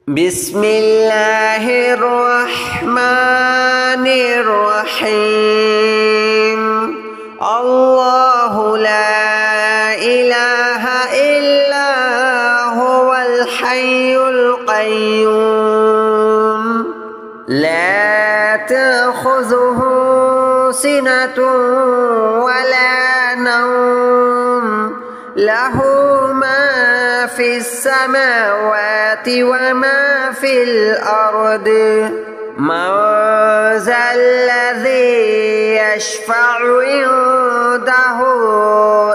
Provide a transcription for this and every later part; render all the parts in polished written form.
بسم الله الرحمن الرحيم الله لا إله إلا هو الحي القيوم لا تأخذه سنة ولا نوم له ما في السماوات وما في الأرض من ذا الذي يشفع عنده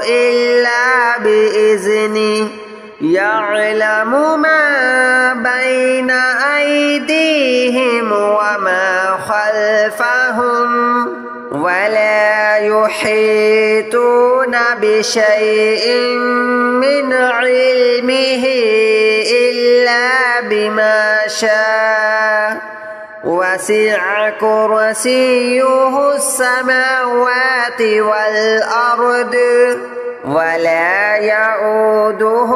إلا بإذنه يعلم ما بين أيديهم وما خلفهم ولا يحيطون بشيء من علمه إلا بما شاء وسع كرسيه السماوات والأرض ولا يؤوده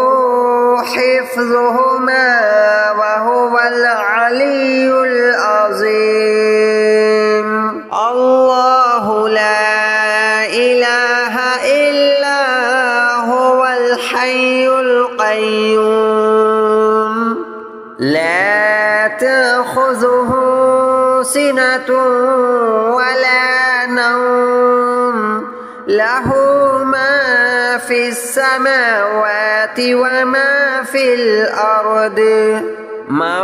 حفظهما وهو العلي العظيم الله لا إله إلا هو الحي القيوم لا تأخذه سنة ولا نوم له ما في السماوات وما في الأرض من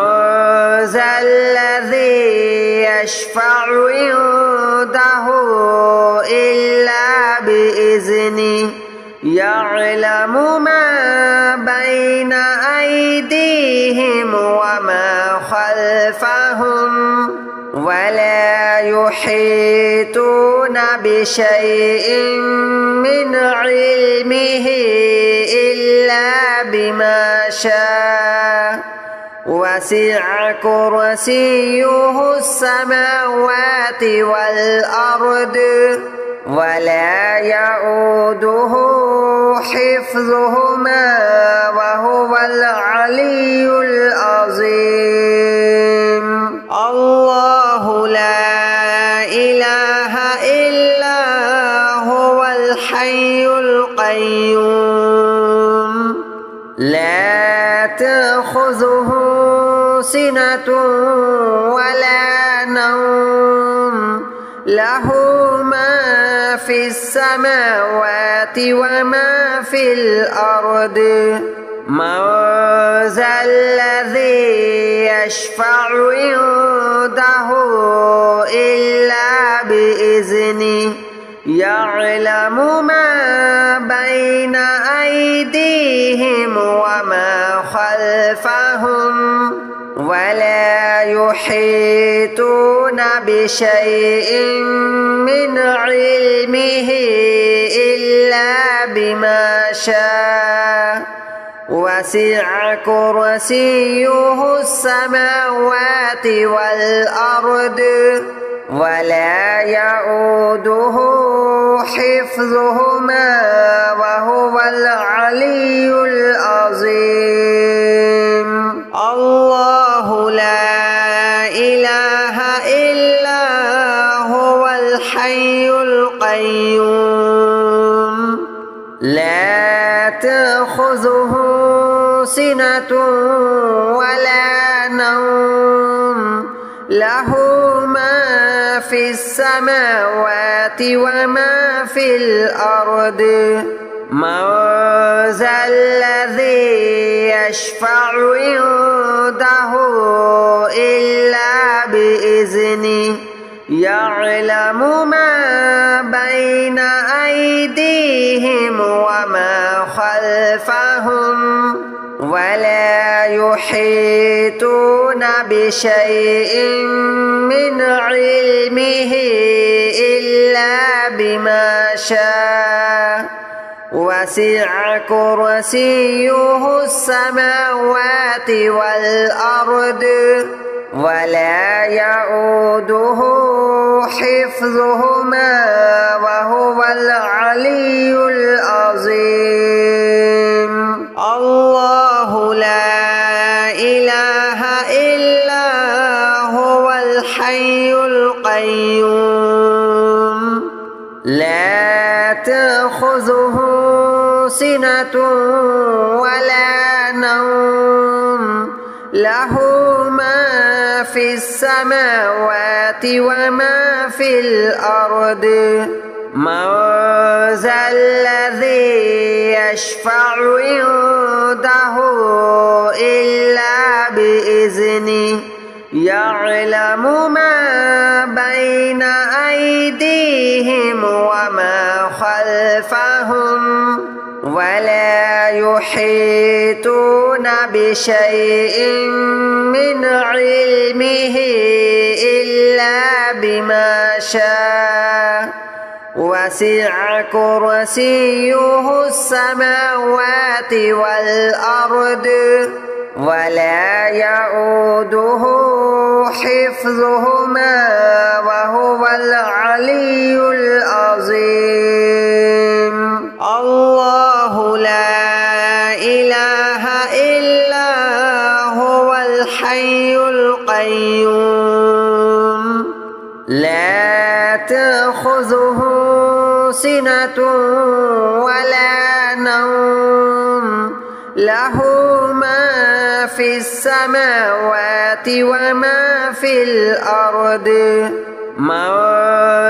ذا الذي يشفع عنده إلا بإذنه يعلم ما بين أيديهم وما خلفهم ولا يحيطون بشيء من علمه إلا بما شاء وسع كرسيه السماوات والأرض ولا يؤوده حفظهما وهو العلي العظيم الله لا إله إلا هو الحي القيوم لا تأخذه سنة ولا نوم له ما في السماوات وما في الأرض من ذا الذي يشفع عنده إلا بإذنه يعلم ما بين أيديهم وما خلفهم ولا يحيطون بشيء من علمه إلا بما شاء وسع كرسيه السماوات والأرض ولا يؤوده حفظهما وهو العلي العظيم الله لا إله إلا هو الحي القيوم لا تأخذه سنة ولا نوم له ما في السماوات وما في الأرض من ذا الذي يشفع عنده إلا بإذنه يعلم ما بين أيديهم وما خلفهم ولا يحيطون بشيء من علمه إلا بما شاء وسع كرسيه السماوات والأرض ولا يؤوده حفظهما وهو العلي العظيم الله لا إله سنة ولا نوم له ما في السماوات وما في الأرض من ذا الذي يشفع عنده إلا بإذنه يعلم ما بين أيديهم وما خلفهم ولا يحيطون بشيء من علمه إلا بما شاء وسع كرسيه السماوات والأرض ولا يؤوده حفظهما وهو العلي العظيم الله لا إله إلا هو الحي القيوم لا تأخذه سنة ولا نوم له ما في السماوات وما في الأرض من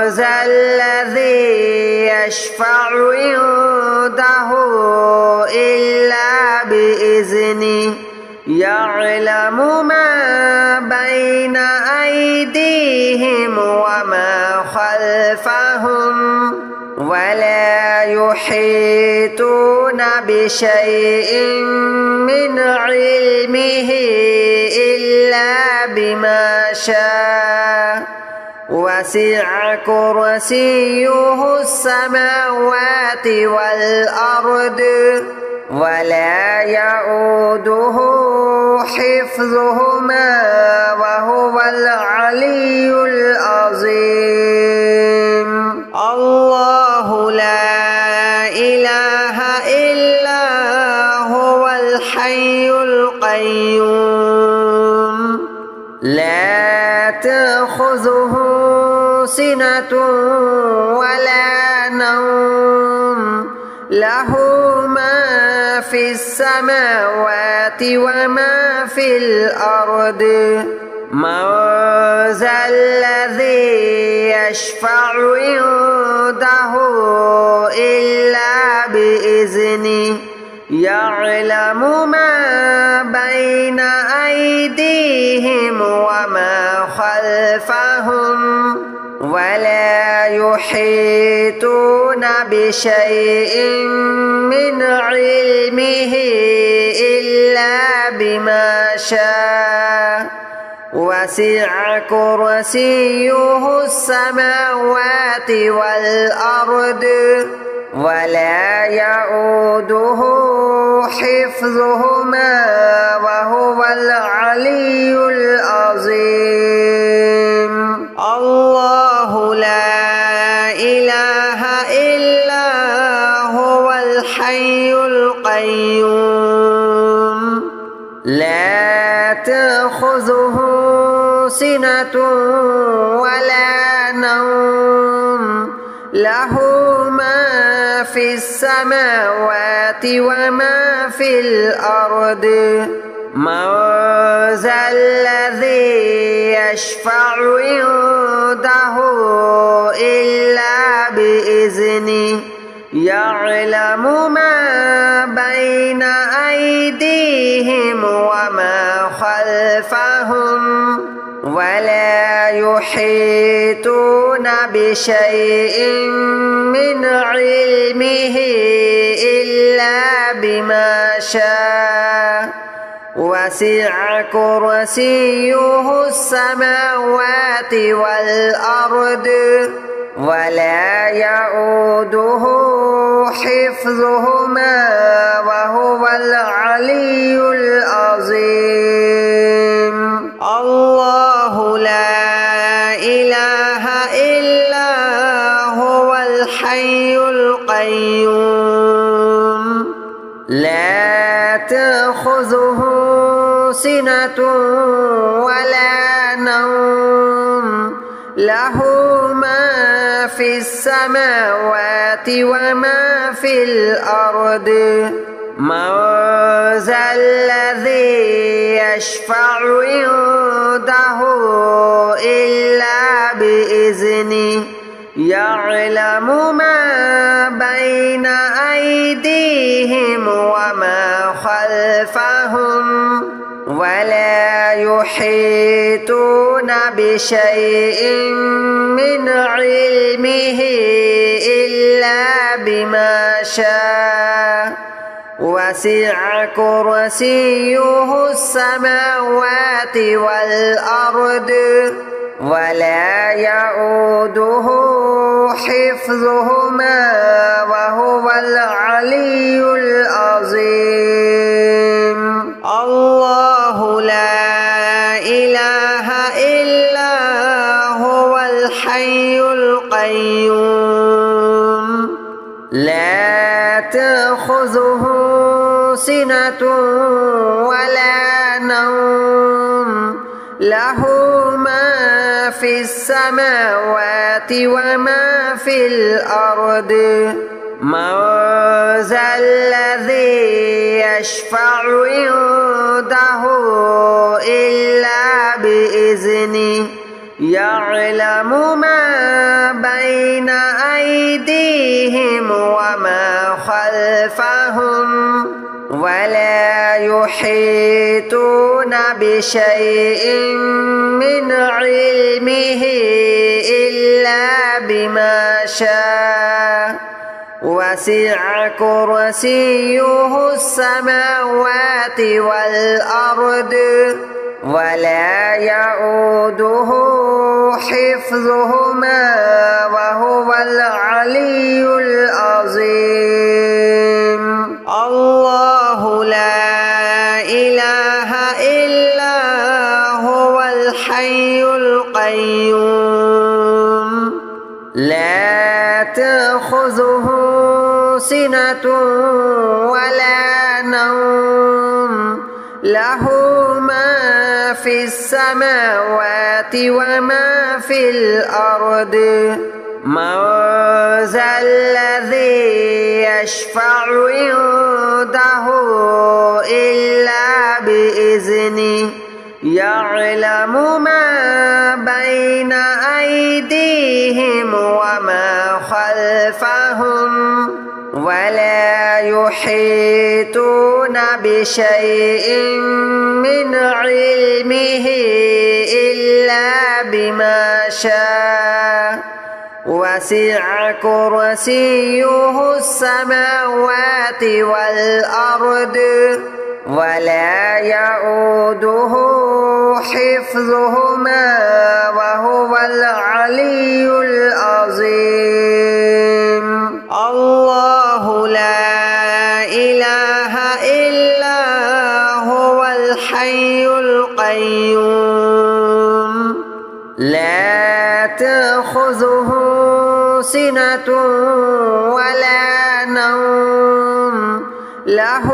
ذا الذي يشفع عنده إلا بإذنه يعلم ما بين أيديهم وما خلفهم ولا يحيطون بشيء من علمه إلا بما شاء وسع كرسيه السماوات والأرض ولا يؤوده حفظهما وهو العلي العظيم الله لا إله إلا هو الحي القيوم لا تأخذه سنة ولا نوم له ما في السماوات وما في الأرض من ذا الذي يشفع عنده إلا بإذنه يعلم ما بين أيديهم وما خلفهم ولا يحيطون بشيء من علمه إلا بما شاء وسع كرسيه السماوات والأرض ولا يؤوده حفظهما وهو العلي العظيم الله لا إله إلا هو الحي القيوم لا تأخذه سنة ولا نوم له ما في السماوات وما في الأرض من ذا الذي يشفع عنده إلا بإذنه يعلم ما بين أيديهم وما خلفهم ولا يحيطون بشيء من علمه إلا بما شاء وسع كرسيه السماوات والأرض ولا يؤوده حفظهما وهو العلي العظيم الله لا إله إلا هو الحي القيوم لا تأخذه سنة ولا نوم له ما في السماوات وما في الأرض من ذا الذي يشفع عنده إلا بإذنه يعلم ما بين أيديهم وما خلفهم ولا يحيطون بشيء من علمه إلا بما شاء وسع كرسيه السماوات والأرض ولا يؤوده حفظهما وهو العلي العظيم الله لا إله إلا هو الحي القيوم لا تأخذه سنة ولا نوم له ما في السماوات وما في الأرض من ذا الذي يشفع عنده إلا بإذنه يعلم ما بين أيديهم وما خلفهم ولا يحيطون بشيء من علمه إلا بما شاء وسع كرسيه السماوات والأرض ولا يؤوده حفظهما وهو العلي العظيم الله لا إله إلا هو الحي القيوم لا تأخذه سنة ولا نوم له ما في السماوات وما في الأرض من ذا الذي يشفع عنده إلا بإذنه يعلم ما بين أيديهم وما خلفهم ولا يحيطون بشيء من علمه إلا بما شاء وسع كرسيه السماوات والأرض ولا يؤوده حفظهما وهو العلي العظيم الله لا إله إلا هو الحي القيوم لا تأخذه سنة ولا نوم له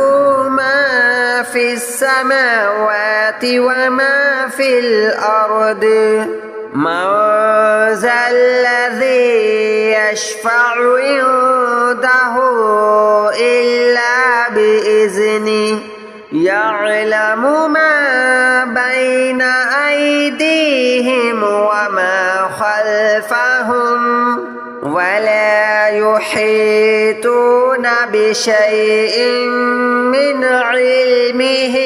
ما في السماوات وما في الأرض من ذا الذي يشفع عنده إلا بإذنه يعلم ما بين أيديهم وما خلفهم ولا يحيطون بشيء من علمه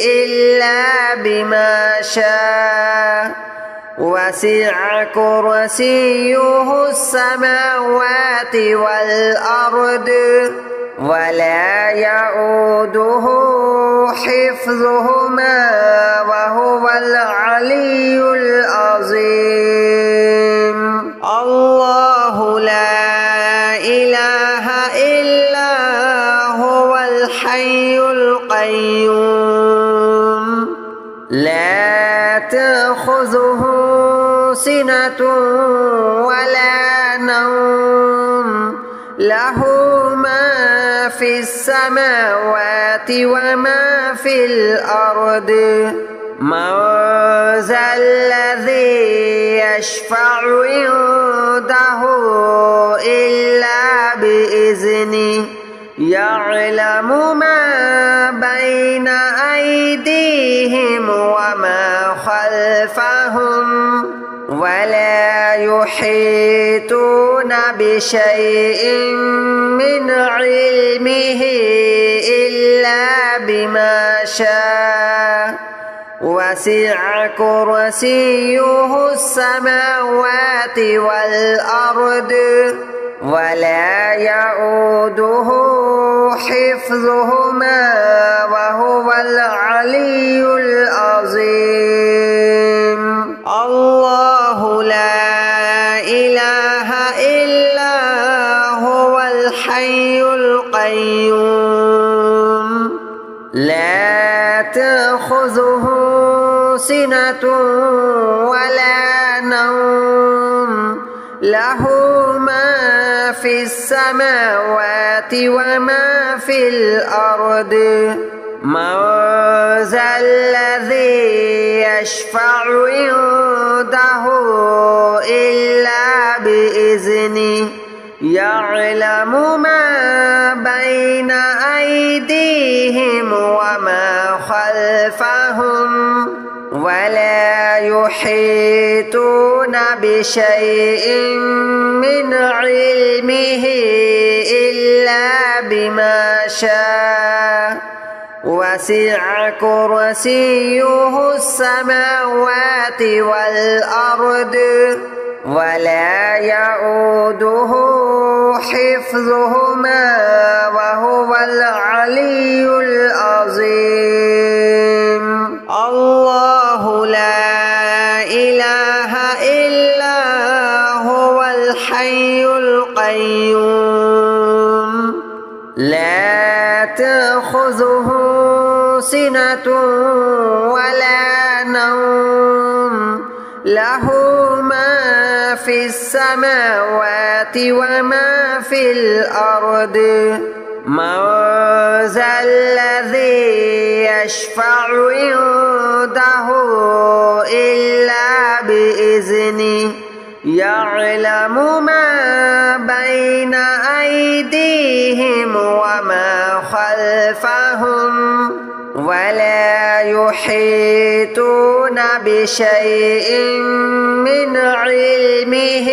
إلا بما شاء وسع كرسيه السماوات والأرض ولا يؤوده حفظهما وهو العلي العظيم الله لا إله إلا هو الحي القيوم لا تأخذه سنة ولا نوم له ما في السماوات وما في الأرض من ذا الذي يشفع عنده عنده إلا بإذنه يعلم ما بين أيديهم وما خلفهم ولا يحيطون بشيء من علمه إلا بما شاء وسع كرسيه السماوات والأرض ولا يؤوده حفظهما وهو العلي العظيم الله لا إله إلا هو الحي القيوم لا تأخذه سنة ولا نوم له ما في السماوات وما في الأرض من ذا الذي يشفع عنده إلا بإذنه يعلم ما بين أيديهم وما خلفهم ولا يحيطون بشيء من علمه إلا بما شاء وسع كرسيه السماوات والأرض ولا يؤوده حفظهما وهو العلي العظيم الله لا إله إلا هو الحي القيوم لا تأخذه سنة ولا نوم له ما في السماوات وما في الأرض من ذا الذي يشفع عنده إلا بإذنه يعلم ما بين أيديهم وما خلفهم ولا يحيطون بشيء من علمه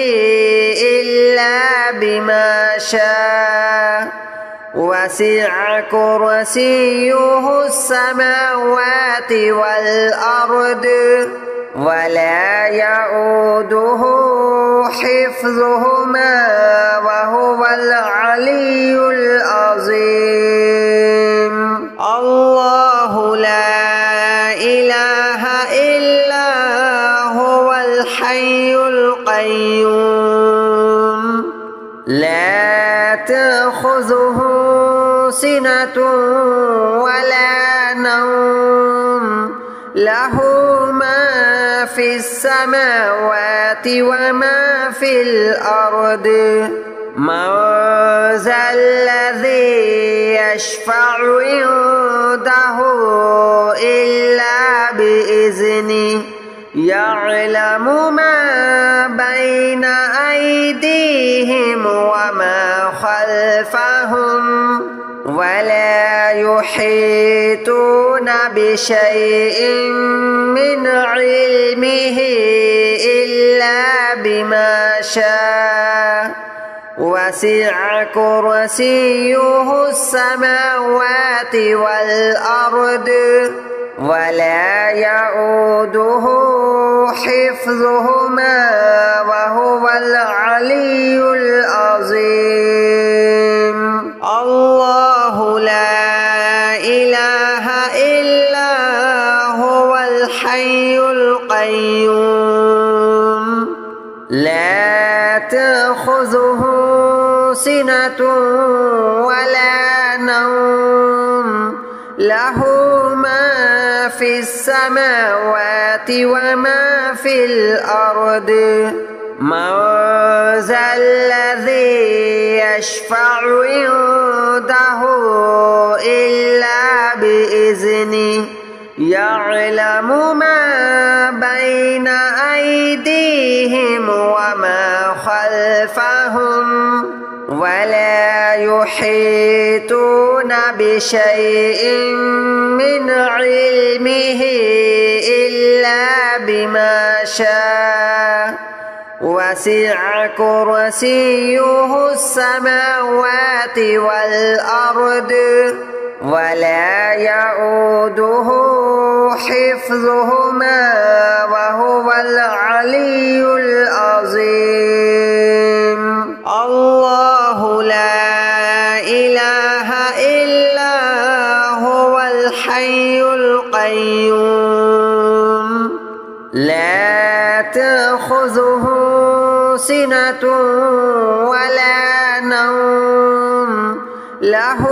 إلا بما شاء وسع كرسيه السماوات والأرض ولا يؤوده حفظهما وهو العلي العظيم الله لا إله إلا هو الحي القيوم لا تأخذه سنة ولا نوم له ما في السماوات وما في الأرض من ذا الذي يشفع عنده إلا بإذنه يعلم ما بين أيديهم وما خلفهم ولا يحيطون بشيء من علمه إلا بما شاء وسع كرسيه السماوات والأرض ولا يؤوده حفظهما وهو العلي العظيم الله لا إله إلا هو الحي القيوم لا تأخذه سنة ولا نوم له ما في السماوات وما في الأرض من ذا الذي يشفع عنده إلا بإذنه يعلم ما بين أيديهم وما خلفهم يحيطون بشيء من علمه إلا بما شاء وسع كرسيه السماوات والأرض ولا يؤوده حفظهما وهو العلي العظيم الله لا إله إلا هو الحي القيوم لا تأخذه سنة ولا نوم له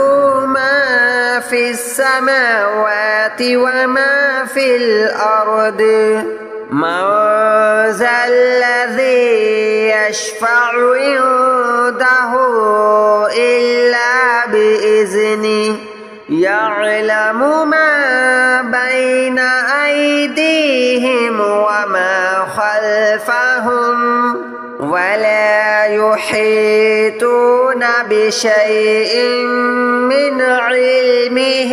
ما في السماوات وما في الأرض من ذا الذي يشفع عنده إلا بإذنه يعلم ما بين أيديهم وما خلفهم ولا يحيطون بشيء من علمه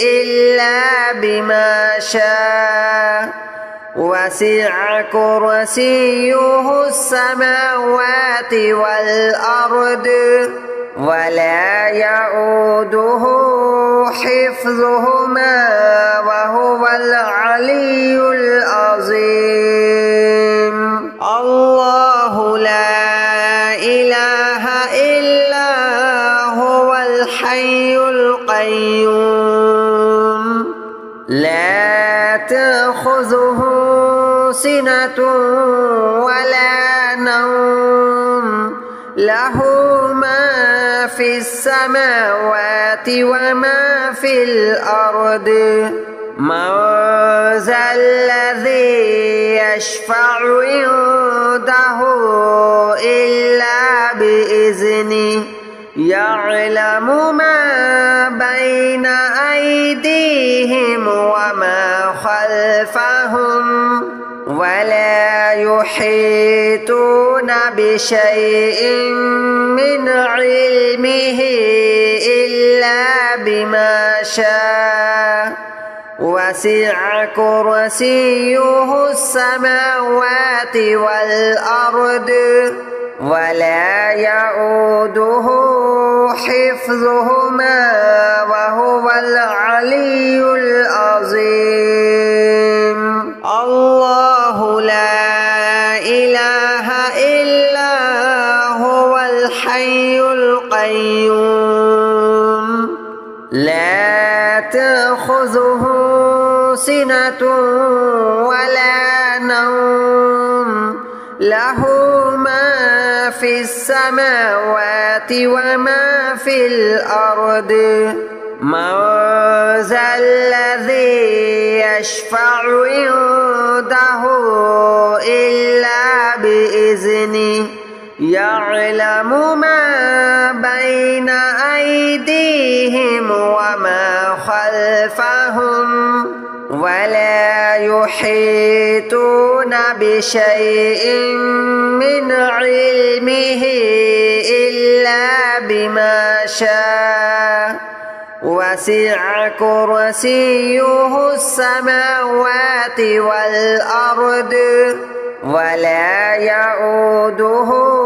إلا بما شاء وسع كرسيه السماوات والأرض ولا يؤوده حفظهما وهو العلي العظيم الله لا إله إلا هو الحي القيوم لا تأخذه سنة ولا نوم له ما في السماوات وما في الأرض من ذا الذي يشفع عنده إلا بإذنه يعلم ما بين أيديهم وما خلفهم ولا يحيطون بشيء من علمه إلا بما شاء وسع كرسيه السماوات والأرض ولا يؤوده حفظهما وهو العلي العظيم الله لا إله إلا هو الحي القيوم لا تأخذه سنة ولا نوم له ما في السماوات وما في الأرض من ذا الذي يشفع عنده إلا بإذنه يعلم ما بين أيديهم وما خلفهم ولا يحيطون بشيء من علمه إلا بما شاء وسع كرسيه السماوات والأرض ولا يؤوده